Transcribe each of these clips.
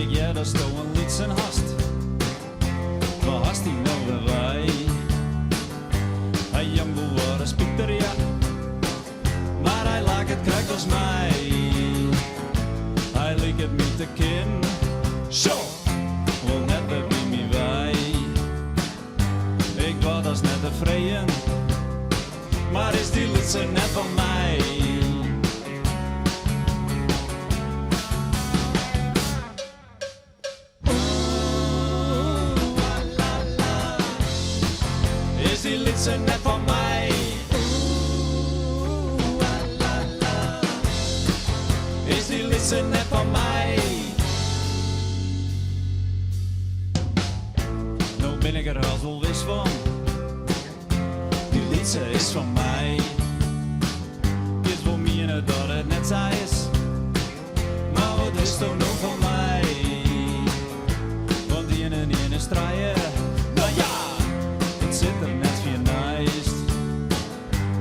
ik, ja, daar stond een lied zijn hast. Waar hast hij nou weer wij? Hij jong geworden spieter, ja. Maar hij lag het kruik als mij. Hij liep het met de kin. Zo, wel net bij mij wij. Ik was als net tevreden. Maar is die liedse net van mij? Is die liedse net van mij? Is die liedse net van mij? Nou ben ik er al zo wist van. Die liedse is van mij. Is voor mij dat het net zij is. Maar wat is toch nog van mij? Want die in een strijden. Nou ja, het zit er net voor nice.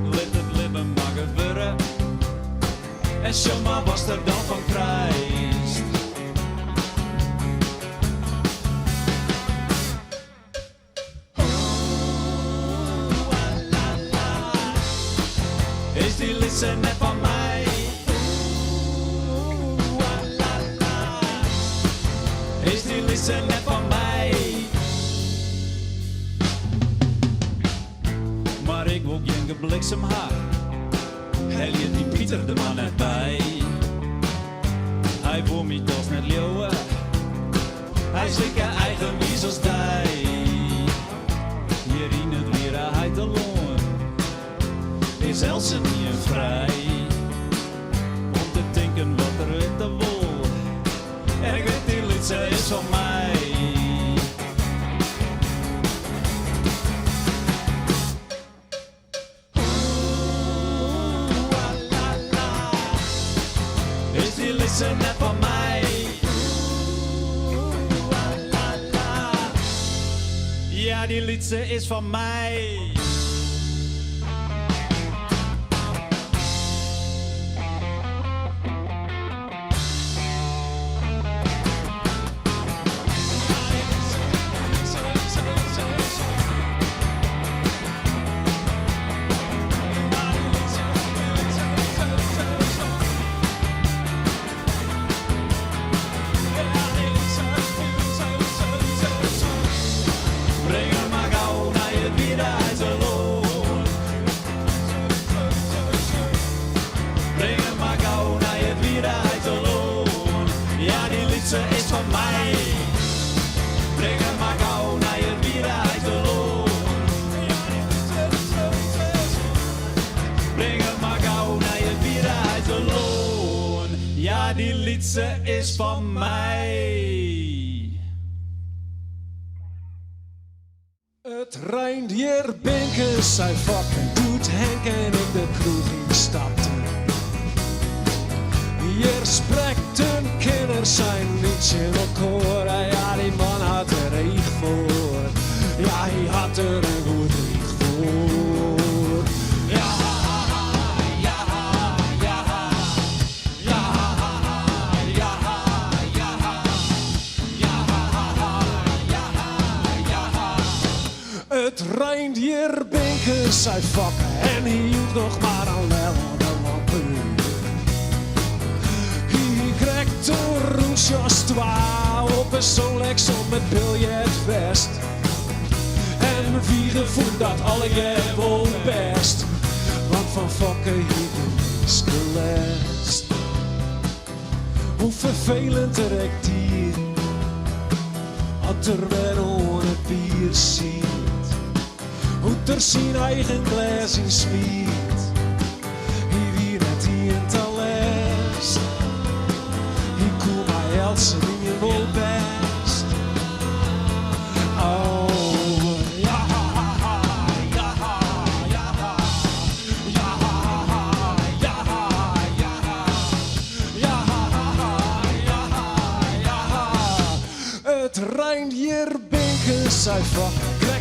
Let het lippen maar gebeuren. En show maar was er dan van prijs. Is die liedse net van mij? Is die liedse net van mij? Maar ik wil geen bliksem haar. Hij liet die Pieter de man net bij. Hij voor mij toch net leeuwen. Hij zeker eigen wie zoals hij. Hier in het weer hij te loon. Is Elsen niet vrij. Om te denken wat er uit de wol. En ik weet die liedse is van mij. Is die liedse net van mij? Ja, die liedse is van mij. Die liedse is van mij. Het reindier Binken zijn vak en doet Henk en in de kroeg instapte. Hier spreekt een kinder zijn liedje op koor. Ja, die man had er recht voor. Ja, hij had er een goed recht voor. Ja. Het reindier Binken zijn vakken en hij hield nog maar aan wel de lampen. Hij krijgt een roesjas 2 op een Solex om het biljetvest. En Vieren vond dat alle gewoon best, want van vakken hield hij niks gelest. Hoe vervelend trekt hij, had er weer een bier ziet. Hoe er zijn eigen glas in smiet. Hij wie net die in talest. Hij koel mij Elsen in je wel best. Oh, ja, ja, ja, ja, ja, ja, ja. Het reindier Binken zijn vak.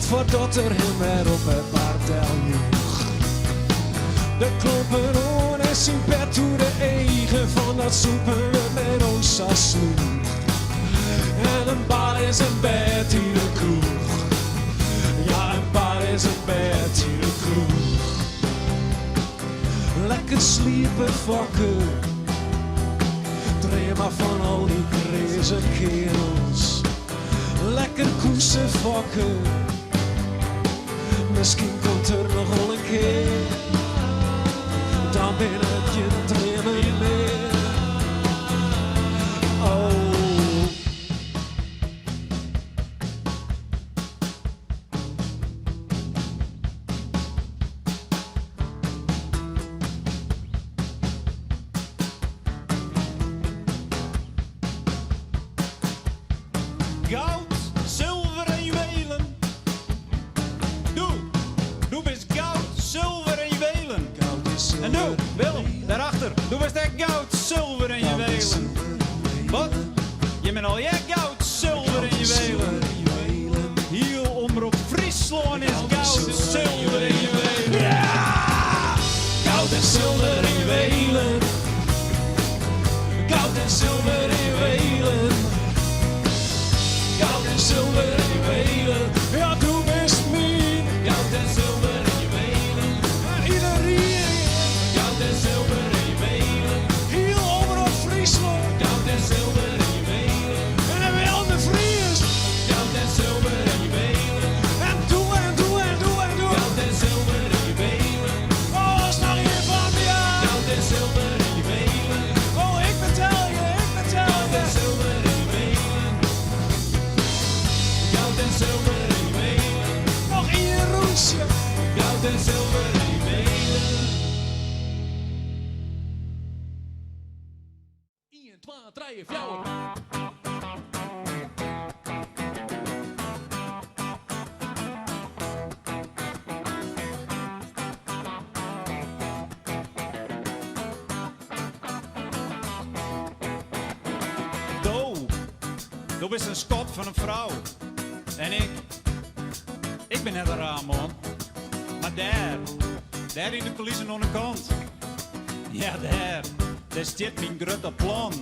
Voordat er hem weer op het paardel joeg. De klompen on en zijn pet toe de eigen van dat soepen met ons sloeg. En een bar is een bed in de kroeg. Ja, een bar is een bed in de kroeg. Lekker sliepen fokken. Dream maar van al die crazy kerels. Lekker koesen fokken. Misschien komt er nog wel een keer. Dan ben ik je trainen meer. Oh. Goud, zilver en juwelen. Doe bist goud, zilver en juwelen. En doe, Willem, daarachter. Doe bist echt goud, zilver en juwelen. Wat? Je bent al jij goud, zilver en juwelen. Hier omroep Friesland is goud, zilver en juwelen. Ja! Goud en zilver en juwelen. Goud en zilver en juwelen. Goud en zilver en juwelen. Ja, doe best mijn. Goud en zilver en juwelen. En iedereen. Goud en zilver en juwelen. Hier omroep Friesland. Goud en zilver en juwelen. En dan weer aan de Fries. Goud en zilver en juwelen. En doe en doe en doe en doe. Goud en zilver en juwelen. Oh, wat is nou hier van ja? Goud en zilver en juwelen. Oh, ik betel je, ik betel je. Goud en zilver en juwelen. Goud en zilver en juwelen. Nog één roesje. Goud en zilver en juwelen. 1, 2, 3, 4. Du bist een schot van een vrouw. En ik ben net een raar man. Maar daar in de coulissen aan de kant. Ja, daar zit mijn grote plan.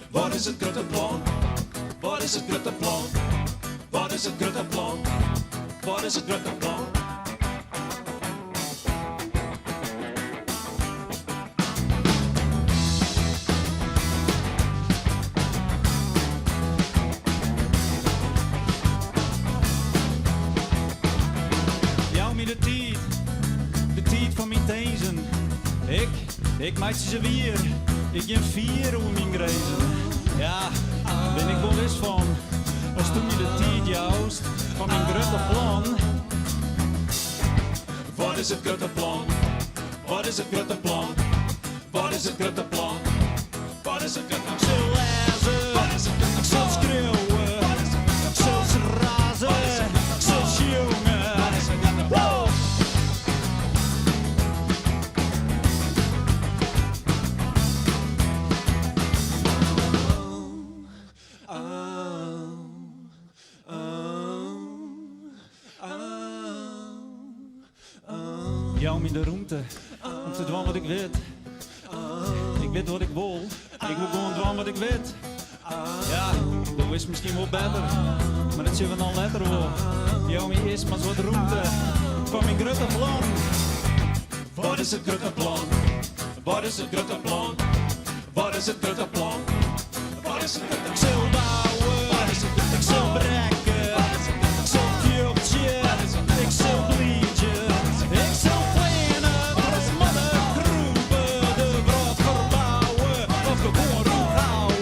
Wat is het grote plan? Wat is het grote plan? Wat is het grote plan? Wat is het grote plan? De tijd van mijn tezen. Ik maak ze weer. Ik ben 4 over mijn grijzen. Ja, ben ik wel eens van. Als toen je de tijd juist van mijn grote plan. Wat is het grote plan? Wat is het grote plan? Wat is het grote plan? Wat is het grote plan? Ik zal lezen, ik zal schreeuwen, ik zal razen, ik zal jongen. Wow! Jou in de ruimte, om te doen wat ik weet. Ik weet wat ik wil, ik wil gewoon doen wat ik weet. Ja, dat is misschien wel beter, maar dat zullen we dan later wel. Jou is maar wat ruimte van mijn grote plan. Wat is het grote plan? Wat is het grote plan? Wat is het grote plan? Wat is het grote plan? Ik zal bouwen, ik zal breken, ik zal vuurtje, ik zal bliedje, ik zal kleine mannen groepen, de brood verbouwen of gewoon roep houden.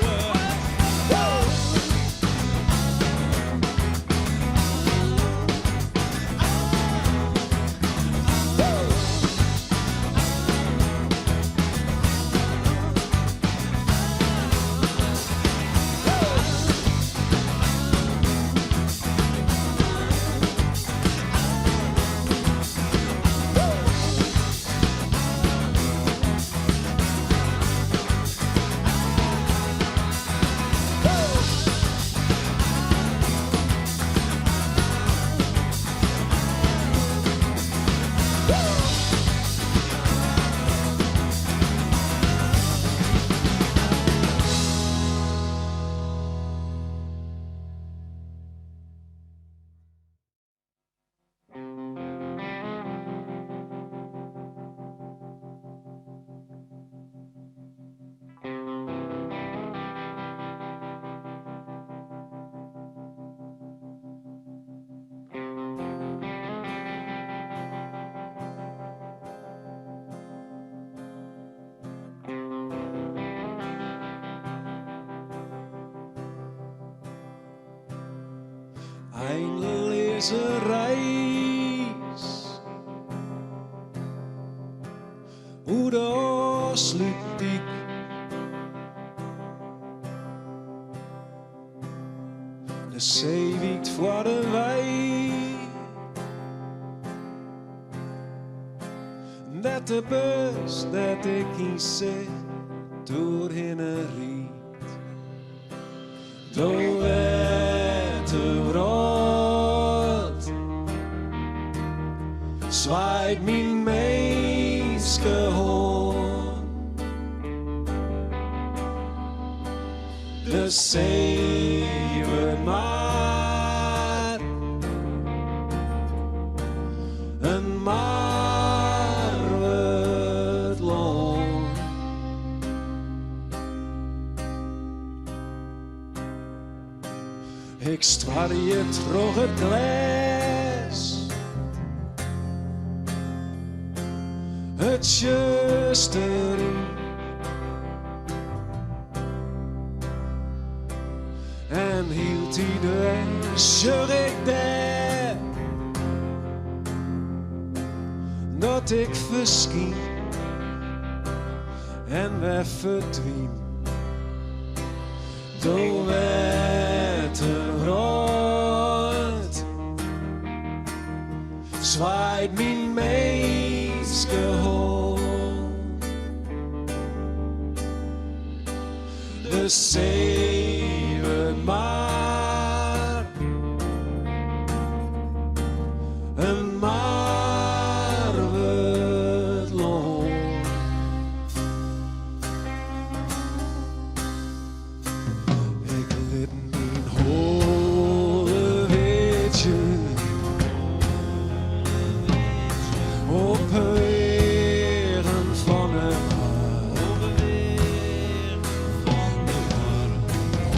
Eindelijk is een reis. Hoe de sluit ik. De zee wiekt voor de wei. Dat de bus dat ik in zit doorheen riet. Door het rood zwaait mijn meeske hoorn. De zee wordt maar een maar wordt loon. Ik stwaar je terug het glas. Het juiste erin. En hield hij de zorg ik daar. Dat ik verschien en we verdwien. Door het rood zwaait mijn meeske hoorn. De zee wordt maar een maar wordt loon. Ik liet mijn holle weetje op heren van het hart.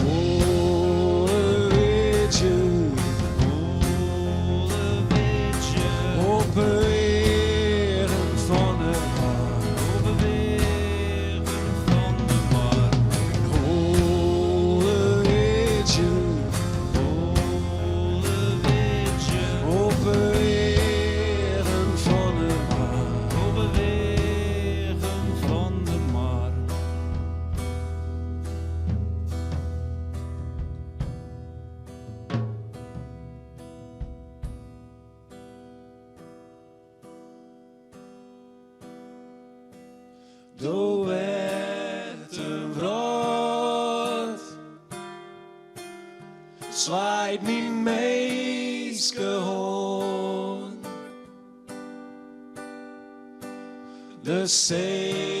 Holle weetje op heren van het hart. Holle weetje op heren van het hart. Door het rood zwaait mijn meeske hoorn. De zee